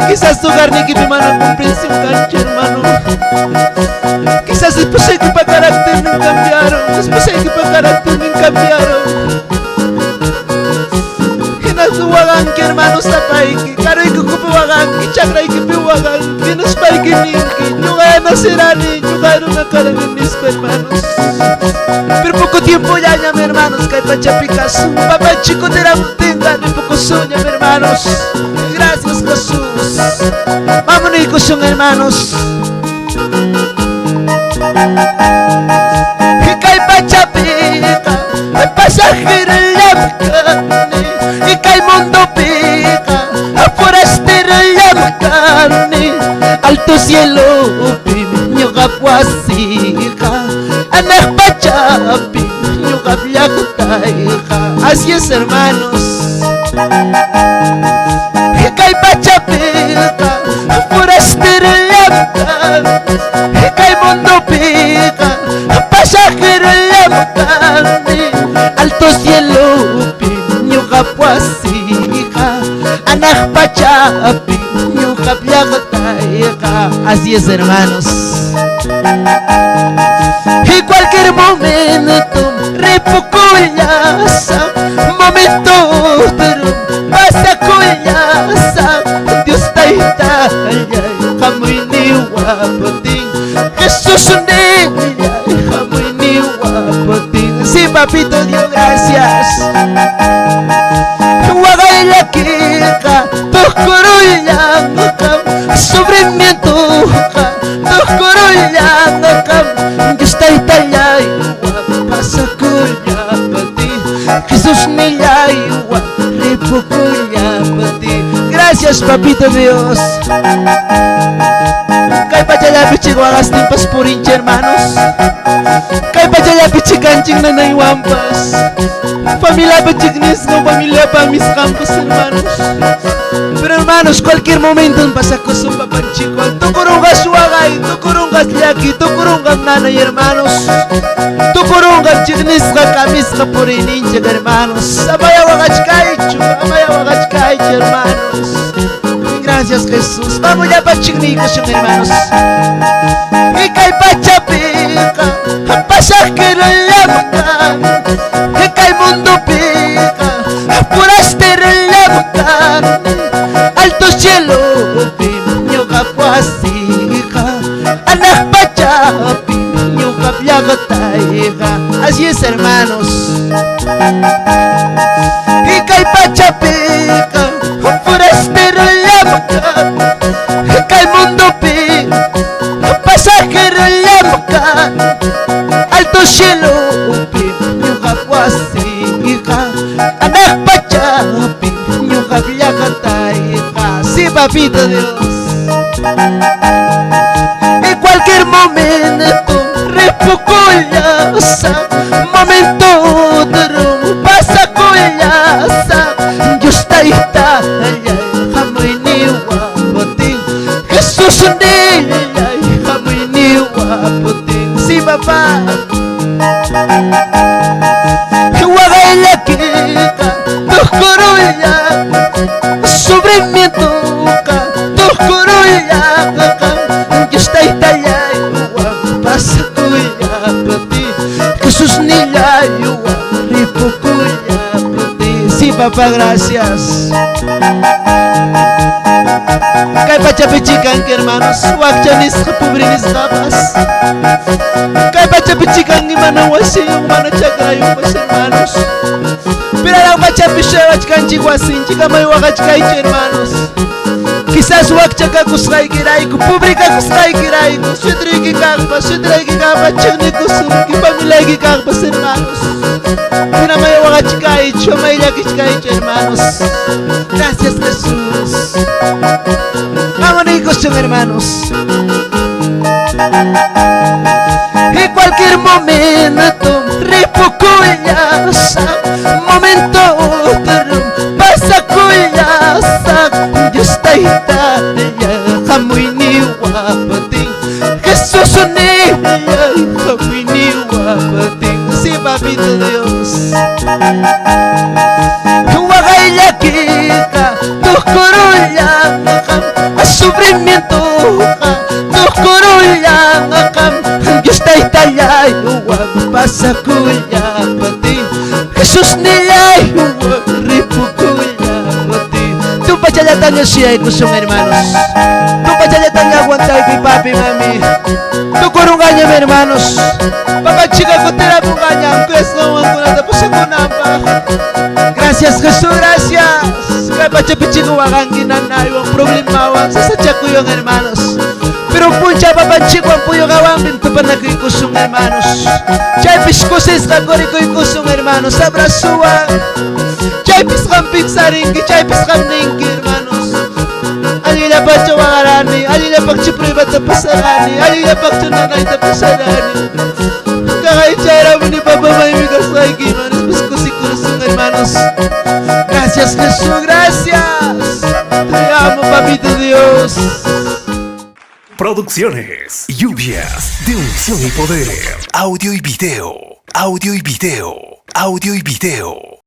Quizás tu carne que mi mano comprensión cancha, hermano. Quizás después hay que para carácter me cambiaron. Después hay que para carácter me cambiaron. Tu wagan que hermano sapay que caro y que ocupe wagan que chakra y que pe wagan que nos pay que ninki ñuga nacerani ñuga una cara de mis hermanos. Pero poco tiempo ya mi hermanos que pacha Picasso papá chico te la tenga de poco soña mi hermanos. Gracias Jesús. Vámonos son hermanos. Que cae pacha pica el pasajero en la carne y cae mundo pica forastero en la carne alto cielo piño gapuasica anak pacha piño gapiactaija. Así es hermanos. Que cae pacha pica forastero en la carne y cae mundo pica pasajero en la carne alto cielo piño gapuasica anak pacha piño gapiactaija. Así es hermanos. Y cualquier momento repocollaza momento pasa collaza Dios está Italia muy ni guapotín Jesús unella muy ni guapotín. Sí papito Dios gracias. Guagaya kika tos corullando cam sobre mi antoja tos corullando cam Dios está Italia pasa collapatín Jesús unella repocollapatín. Gracias papito Dios. Kay pachaya pichi guagas timpas por hincha hermanos. Kay pachaya pichi canching na naiwampas. Familia pichignis no familia pa mis campos hermanos. Pero hermanos cualquier momento pasa con papanchico. Tocorungas suagay, tocorungas liaki, tocorungas nana y hermanos. Tocorungas chignisga camisga por hincha hermanos. Amaya wagachkaichu, amaya wagachkaichu hermanos. Gracias Jesús. Vamos ya pa' chignicos hermanos. Y cae pacha pica pasajero en la macar y cae mundo pica forastero en la macar alto cielo piño gapuasica anak pacha piño gapiactaija. Así es hermanos. Y cae pacha pica forastero en la macar y cae mundo pica pasajero en la macar alto cielo piño gapuasica anak pacha piño gapiactaija. Sí papito Dios. En cualquier momento repocollaza momento pasa collaza Dios está Italia muy ni guapotín Jesús unella muy ni guapotín. Sí papá. Guagaya kika tos corulla sobre mi antoja tos corulla Dios está Italia pasa collapatín Jesús unella repocollapatín. Sí papá gracias. Kay pacha pichikan que hermanos wakchanis pubrinis gapas. Kay pacha pichikan ni mana wasi mana chakrayo mas hermanos. Pero la pacha pichewach kanchi wasin chica may wakachkay hermanos. Quizás wakchaka kusray kiray ku publika kusray kiray ku sudri ki kagpa chuni kusum ki pamilya ki kagpa hermanos. Pero may wakachkay may yakichkay hermanos. Gracias Jesús. Vámonos hermanos. Y cualquier momento repocollaza momento pasa collaza Dios está Italia muy ni guapotín Jesús unella muy ni guapotín. Sí papito Dios. Guagaya kika tos minto ka Nukurulang akam Diyos tayo talay Huwag pasakuya pati Jesus nilay Huwag ripukuya pati Tu pajalatan niyo siya kusong hermanos Tu pajalatan niya aguantay kay papi mami Tu kurungan niya hermanos Papagchika ko tira po kanya Ang kuya sa ko na tapos ako napa Gracias Jesús, gracias Kaya pachapichiko wakang ginanay Wang problema wang sasadya ko yung hermanos Pero puncha papanchiko ang puyo kawang Binto pa nagkikusong hermanos Chay piskusis kagori ko ikusong hermanos Abrasuan Chay piskam pingsaringki Chay piskam ningki hermanos Alila pa chawakarani Alila pag chipribat sa pasarani Alila pag chunanay sa pasarani Kakaichara mo ni Papa Maimigas Laiki Manos piskusikusong hermanos Gracias Jesús, gracias Te amo papito Dios Producciones, lluvias de unción y poder. Audio y video, audio y video, audio y video.